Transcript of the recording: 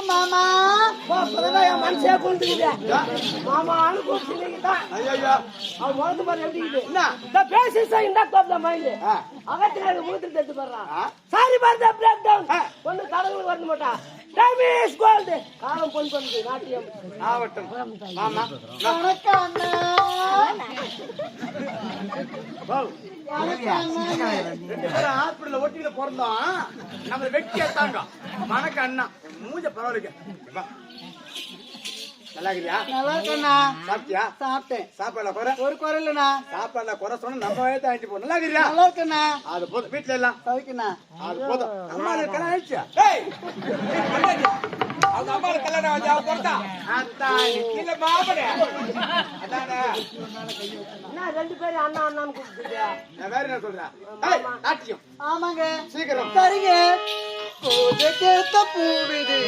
மாமா என் மனசே கொண்டுக்குது மாமா அனுப்பிச்சுதான் அவன் முகத்து பாரு எப்படி என்ன பேசி இந்த மைண்ட் அகத்துல முகத்தில் எடுத்து போடுறான் சாரி பாரு பிரேக் டவுன் ஒண்ணு கடவுள் வரணும் மாட்டா டைம் இஸ் கோல்ட் காலம் பொன் பொண்ணு நாட்டியம் ஆவட்டும் மாமா வணக்கம் ஹாஸ்பிடல்ல ஒட்டியில பிறந்தோம் நம்ம வெட்டி எடுத்தாங்க வணக்கம் அண்ணா மூஞ்ச பரவாயில்ல நல்லா இருக்கியா? நல்லா இருக்கேண்ணா. சாப்பிட்டியா? சாப்பிட்டேன். சாப்பாடுல குறை? ஒரு குறை இல்லண்ணா. சாப்பாடுல குறை சொன்னா நம்மவே தாண்டி போ. நல்லா இருக்கியா? நல்லா இருக்கேண்ணா. அது போதும். வீட்டுல எல்லாம் சவிக்கண்ணா. அது போதும். அம்மாளுக்கு கல்யாணம் ஆயிடுச்சா? அவங்க அம்மாளுக்கு கல்யாணம் ஆச்சு அவ பொறுத்தா இல்ல மாமனே அதானே என்ன ரெண்டு பேரும் அண்ணா அண்ணான்னு கூப்பிட்டுருக்கியா? நான் வேற என்ன சொல்றேன்? நாட்டியம். ஆமாங்க. சீக்கிரம் சரிங்க. பூஜை கேட்ட பூவிது